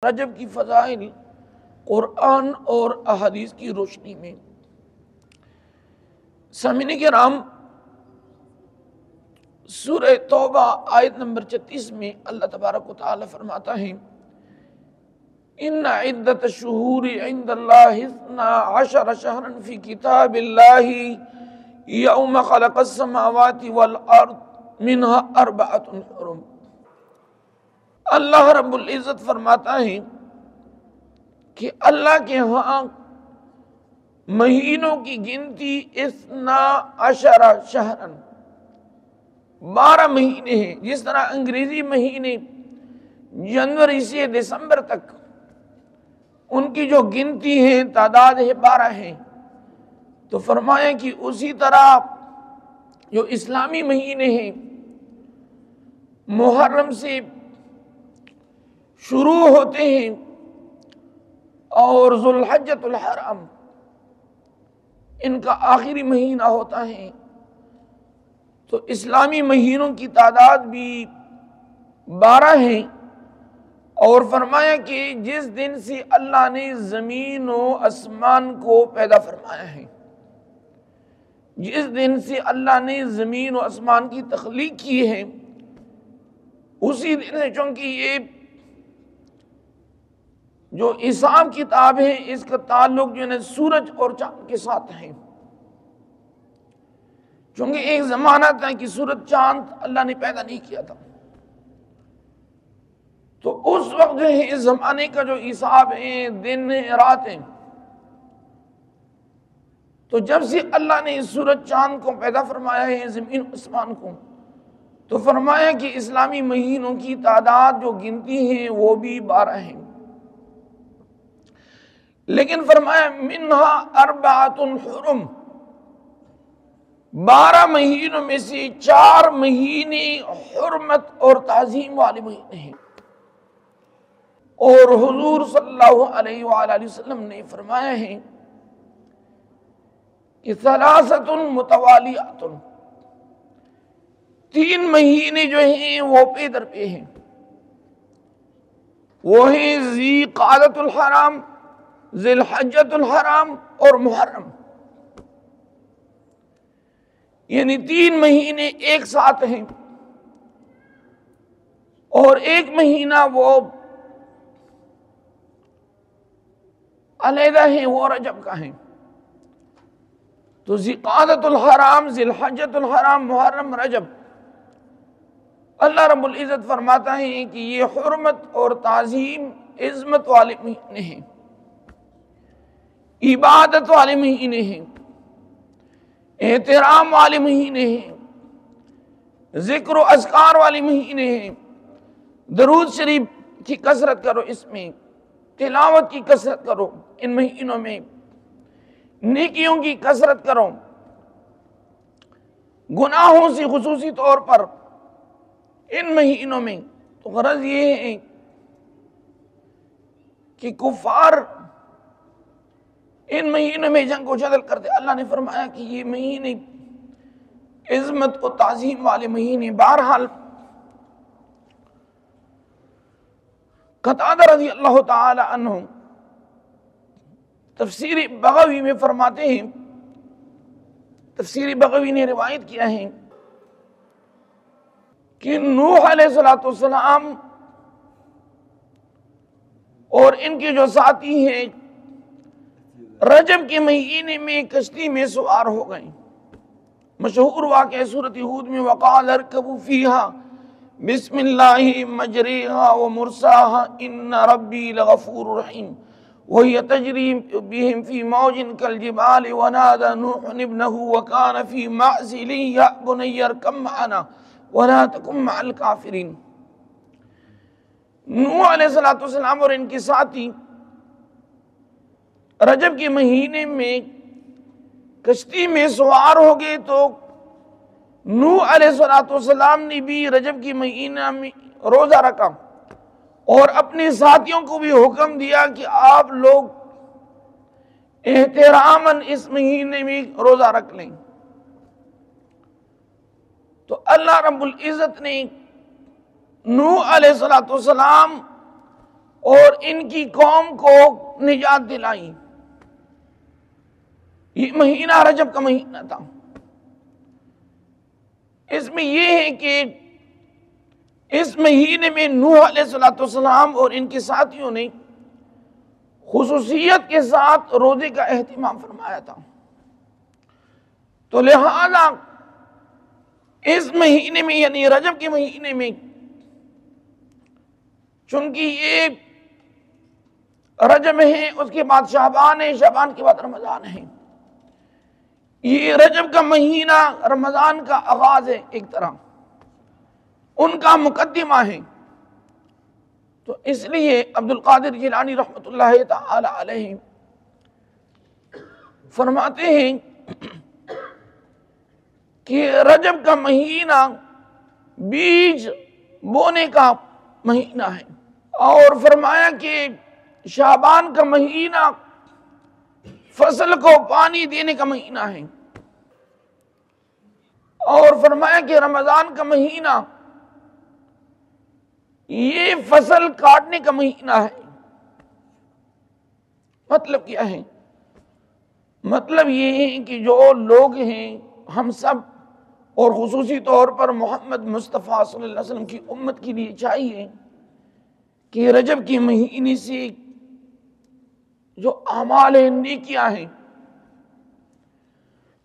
رجب کی فضائل قرآن اور احادیث کی روشنی میں سامعین کرام، سورہ توبہ آیت نمبر 36 میں اللہ تبارک و تعالی فرماتا ہے ان عدت الشہور عند اللہ 12 شہرا فی کتاب اللہ یوم خلق السماوات والارض منها 4 حرم۔ اللہ رب العزت فرماتا ہے کہ اللہ کے ہاں مہینوں کی گنتی 12 شہرن 12 مہینے ہیں۔ جس طرح انگریزی مہینے جنوری سے دسمبر تک ان کی جو گنتی ہے تعداد ہے 12 ہے، تو فرمایا کہ اسی طرح جو اسلامی مہینے ہیں محرم سے شروع ہوتے ہیں اور ذوالحجۃ الحرام ان کا آخری مہینہ ہوتا ہے، تو اسلامی مہینوں کی تعداد بھی 12 ہیں۔ اور فرمایا کہ جس دن سے اللہ نے زمین و آسمان کو پیدا فرمایا ہے، جس دن سے اللہ نے زمین و آسمان کی تخلیق کی ہے، اسی دن سے، چونکہ یہ جو حساب کتاب ہے اس کا تعلق جو ہے سورج اور چاند کے ساتھ ہے، چونکہ ایک زمانہ تھا کہ سورج چاند اللہ نے پیدا نہیں کیا تھا، تو اس وقت جو ہے اس زمانے کا جو حساب ہے دن ہے رات ہے، تو جب سے اللہ نے سورج چاند کو پیدا فرمایا ہے زمین آسمان کو، تو فرمایا کہ اسلامی مہینوں کی تعداد جو گنتی ہے وہ بھی 12 ہیں، لیکن فرمایا منہا 4 حرم، 12 مہینوں میں سے 4 مہینے حرمت اور تعظیم والے مہینے ہیں۔ اور حضور صلی اللہ علیہ وآلہ وسلم نے فرمایا ہے کہ 3 متوالیات، 3 مہینے جو ہیں وہ پے در پہ ہیں، وہ ہیں ذی قعدۃ الحرام، ذی الحجۃ الحرام اور محرم، یعنی 3 مہینے ایک ساتھ ہیں، اور ایک مہینہ وہ علیحدہ ہے، وہ رجب کا ہے۔ تو ذی قعدۃ الحرام، ذی الحجۃ الحرام، محرم، رجب، اللہ رب العزت فرماتا ہے کہ یہ حرمت اور تعظیم عظمت والے مہینے ہیں، عبادت والے مہینے ہیں، احترام والے مہینے ہیں، ذکر و اذکار والے مہینے ہیں، درود شریف کی کثرت کرو، اس میں تلاوت کی کثرت کرو، ان مہینوں میں نیکیوں کی کثرت کرو، گناہوں سے خصوصی طور پر ان مہینوں میں۔ تو غرض یہ ہے کہ کفار ان مہینوں میں جنگ و جدل کرتے، اللہ نے فرمایا کہ یہ مہینے عظمت و تعظیم والے مہینے۔ بہرحال قتادہ رضی اللہ تعالی عنہ تفسیر بغوی میں فرماتے ہیں، تفسیر بغوی نے روایت کیا ہے کہ نوح علیہ السلام اور ان کے جو ساتھی ہیں رجب کے مہینے میں کشتی میں سوار ہو گئے۔ مشہور واقعہ سورۃ ہود میں وقال ارکبوا فیہا بسم اللہ مجریہا ومرساہا ان ربی لغفور رحیم وہی تجری بہم فی موج کالجبال ونادى نوح ابنہ وکان فی معزل یا بنی ارکب معنا ولا تکن مع الکافرین۔ نوح علیہ السلام اور ان کے ساتھی رجب کے مہینے میں کشتی میں سوار ہو گئے، تو نوح علیہ السلام نے بھی رجب کے مہینہ میں روزہ رکھا اور اپنے ساتھیوں کو بھی حکم دیا کہ آپ لوگ احتراماً اس مہینے میں روزہ رکھ لیں۔ تو اللہ رب العزت نے نوح علیہ السلام اور ان کی قوم کو نجات دلائی۔ یہ مہینہ رجب کا مہینہ تھا۔ اس میں یہ ہے کہ اس مہینے میں نوح علیہ السلام اور ان کے ساتھیوں نے خصوصیت کے ساتھ روزے کا اہتمام فرمایا تھا۔ تو لہذا اس مہینے میں یعنی رجب کے مہینے میں، چونکہ یہ رجب ہے، اس کے بعد شعبان ہے، شعبان کے بعد رمضان ہے، یہ رجب کا مہینہ رمضان کا آغاز ہے، ایک طرح ان کا مقدمہ ہے۔ تو اس لیے عبد القادر جیلانی رحمۃ اللہ تعالی علیہ فرماتے ہیں کہ رجب کا مہینہ بیج بونے کا مہینہ ہے، اور فرمایا کہ شعبان کا مہینہ فصل کو پانی دینے کا مہینہ ہے، اور فرمایا کہ رمضان کا مہینہ یہ فصل کاٹنے کا مہینہ ہے۔ مطلب کیا ہے؟ مطلب یہ ہے کہ جو لوگ ہیں، ہم سب، اور خصوصی طور پر محمد مصطفیٰ صلی اللہ علیہ وسلم کی امت کے لیے چاہیے کہ رجب کے مہینے سے جو اعمال نیکیاں ہیں،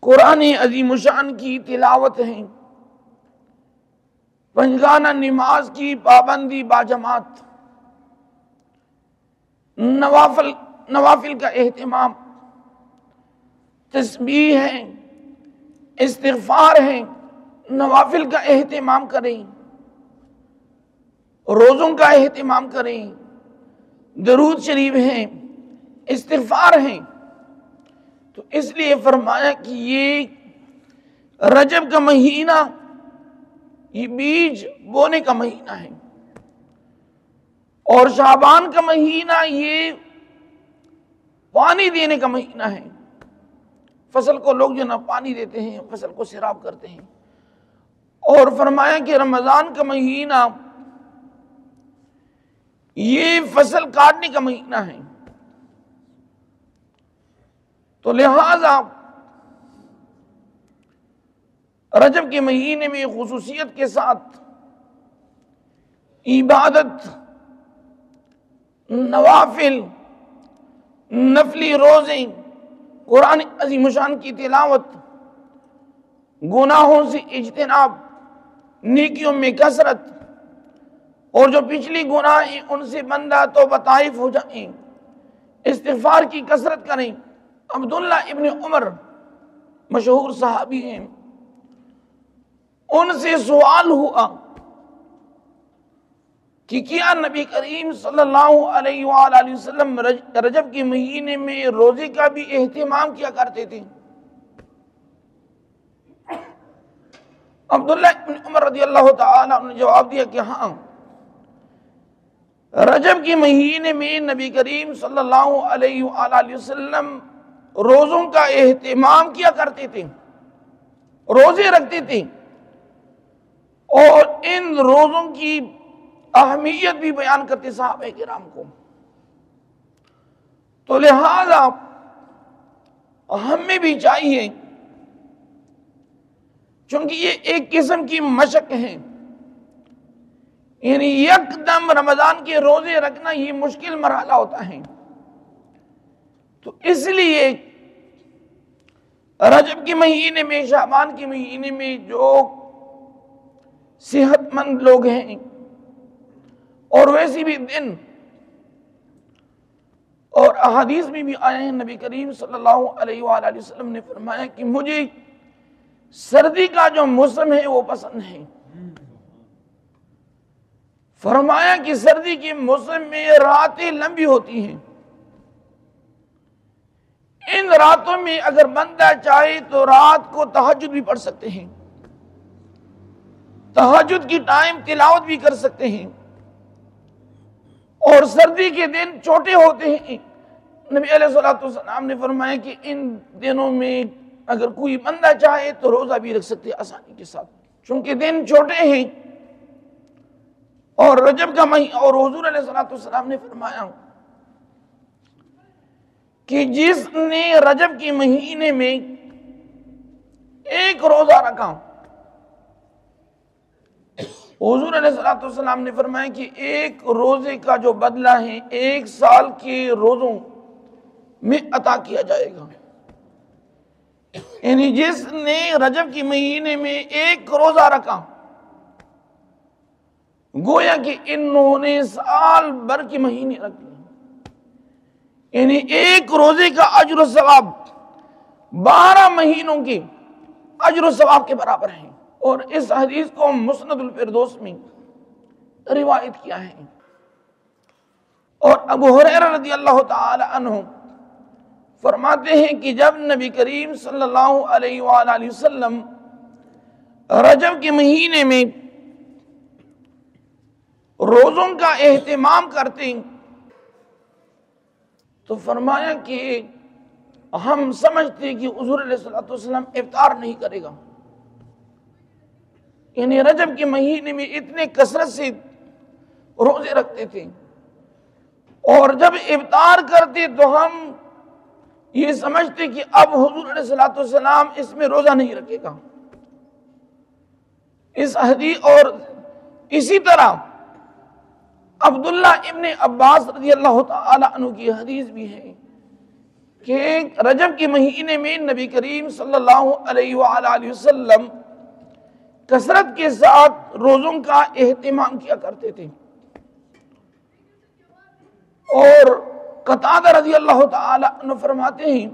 قرآن عظیم الشان کی تلاوت ہیں، پنجگانہ نماز کی پابندی باجماعت، نوافل کا اہتمام، تسبیح ہے، استغفار ہے، نوافل کا اہتمام کریں، روزوں کا اہتمام کریں، درود شریف ہیں، استغفار ہیں۔ تو اس لیے فرمایا کہ یہ رجب کا مہینہ یہ بیج بونے کا مہینہ ہے، اور شعبان کا مہینہ یہ پانی دینے کا مہینہ ہے۔ فصل کو لوگ جو نا پانی دیتے ہیں، فصل کو سیراب کرتے ہیں۔ اور فرمایا کہ رمضان کا مہینہ یہ فصل کاٹنے کا مہینہ ہے۔ تو لہذا رجب کے مہینے میں خصوصیت کے ساتھ عبادت، نوافل، نفلی روزے، قرآن عظیم الشان کی تلاوت، گناہوں سے اجتناب، نیکیوں میں کثرت، اور جو پچھلی گناہ ہیں ان سے بندہ توبہ طائف ہو جائیں، استغفار کی کثرت کریں۔ عبداللہ ابن عمر مشہور صحابی ہیں، ان سے سوال ہوا کہ کیا نبی کریم صلی اللہ علیہ وآلہ وسلم رجب کے مہینے میں روزے کا بھی اہتمام کیا کرتے تھے؟ عبداللہ ابن عمر رضی اللہ تعالیٰ عنہ نے جواب دیا کہ ہاں، رجب کے مہینے میں نبی کریم صلی اللہ علیہ وآلہ وسلم روزوں کا اہتمام کیا کرتے تھے، روزے رکھتے تھے، اور ان روزوں کی اہمیت بھی بیان کرتے صحابہ کرام کو۔ تو لہذا ہمیں بھی چاہیے، چونکہ یہ ایک قسم کی مشق ہے، یعنی یکدم رمضان کے روزے رکھنا یہ مشکل مرحلہ ہوتا ہے۔ تو اس لیے رجب کے مہینے میں، شعبان کے مہینے میں جو صحت مند لوگ ہیں، اور ویسے بھی دن اور احادیث میں بھی آئے ہیں، نبی کریم صلی اللہ علیہ وآلہ وسلم نے فرمایا کہ مجھے سردی کا جو موسم ہے وہ پسند ہے۔ فرمایا کہ سردی کے موسم میں راتیں لمبی ہوتی ہیں، ان راتوں میں اگر بندہ چاہے تو رات کو تہجد بھی پڑھ سکتے ہیں، تہجد کی ٹائم تلاوت بھی کر سکتے ہیں، اور سردی کے دن چھوٹے ہوتے ہیں۔ نبی علیہ السلام نے فرمایا کہ ان دنوں میں اگر کوئی بندہ چاہے تو روزہ بھی رکھ سکتے آسانی کے ساتھ، چونکہ دن چھوٹے ہیں اور رجب کا مہینہ، اور حضور علیہ السلام نے فرمایا کہ جس نے رجب کے مہینے میں ایک روزہ رکھا، حضور علیہ السلام نے فرمایا کہ ایک روزے کا جو بدلہ ہے 1 سال کے روزوں میں عطا کیا جائے گا۔ یعنی جس نے رجب کے مہینے میں ایک روزہ رکھا، گویا کہ انہوں نے سال بھر کے مہینے رکھ لیے، یعنی ایک روزے کا اجر و ثواب 12 مہینوں کے اجر و ثواب کے برابر ہیں۔ اور اس حدیث کو مسند الفردوس میں روایت کیا ہے۔ اور ابو ہریرہ رضی اللہ تعالی عنہ فرماتے ہیں کہ جب نبی کریم صلی اللہ علیہ وآلہ وسلم رجب کے مہینے میں روزوں کا اہتمام کرتے تو فرمایا کہ ہم سمجھتے کہ حضور علیہ السلام افطار نہیں کرے گا، یعنی رجب کے مہینے میں اتنے کثرت سے روزے رکھتے تھے، اور جب افطار کرتے تو ہم یہ سمجھتے کہ اب حضور علیہ السلام اس میں روزہ نہیں رکھے گا۔ اس حدیث اور اسی طرح عبداللہ ابن عباس رضی اللہ تعالی عنہ کی حدیث بھی ہے کہ رجب کے مہینے میں نبی کریم صلی اللہ علیہ وآلہ وسلم کثرت کے ساتھ روزوں کا اہتمام کیا کرتے تھے۔ اور قتادہ رضی اللہ تعالی عنہ فرماتے ہیں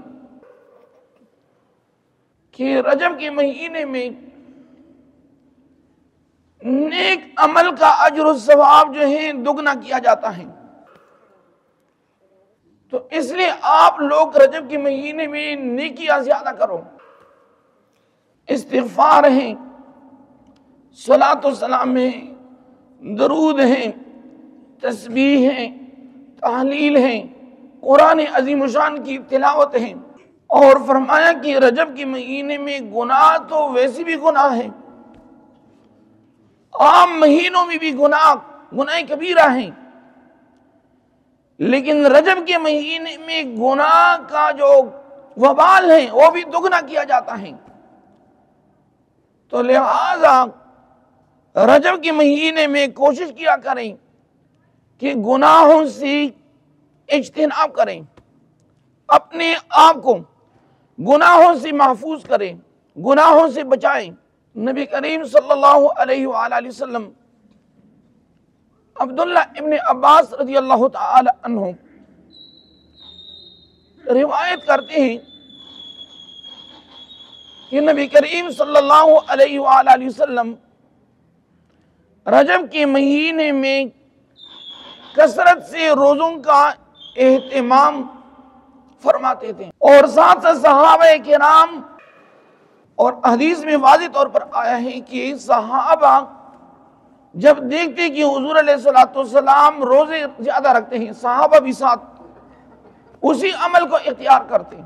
کہ رجب کے مہینے میں نیک عمل کا اجر و ثواب جو ہے دگنا کیا جاتا ہے۔ تو اس لیے آپ لوگ رجب کے مہینے میں نیکیاں زیادہ کرو، استغفار ہیں، صلاۃ و سلام ہے، درود ہیں، تسبیح ہیں، تحلیل ہیں، قرآن عظیم الشان کی تلاوت ہیں۔ اور فرمایا کہ رجب کے مہینے میں گناہ تو ویسے بھی گناہ ہیں، عام مہینوں میں بھی گناہ کبیرہ ہیں، لیکن رجب کے مہینے میں گناہ کا جو وبال ہے وہ بھی دگنا کیا جاتا ہے۔ تو لہذا رجب کے مہینے میں کوشش کیا کریں کہ گناہوں سے اجتناب کریں، اپنے آپ کو گناہوں سے محفوظ کریں، گناہوں سے بچائیں۔ نبی کریم صلی اللہ علیہ وآلہ وسلم عبداللہ ابن عباس رضی اللہ تعالی عنہ روایت کرتے ہیں کہ نبی کریم صلی اللہ علیہ وآلہ وسلم رجب کے مہینے میں کثرت سے روزوں کا اہتمام فرماتے تھے، اور ساتھ ساتھ صحابہ کرام، اور حدیث میں واضح طور پر آیا ہے کہ صحابہ جب دیکھتے کہ حضور علیہ السلام روزے زیادہ رکھتے ہیں، صحابہ بھی ساتھ اسی عمل کو اختیار کرتے ہیں۔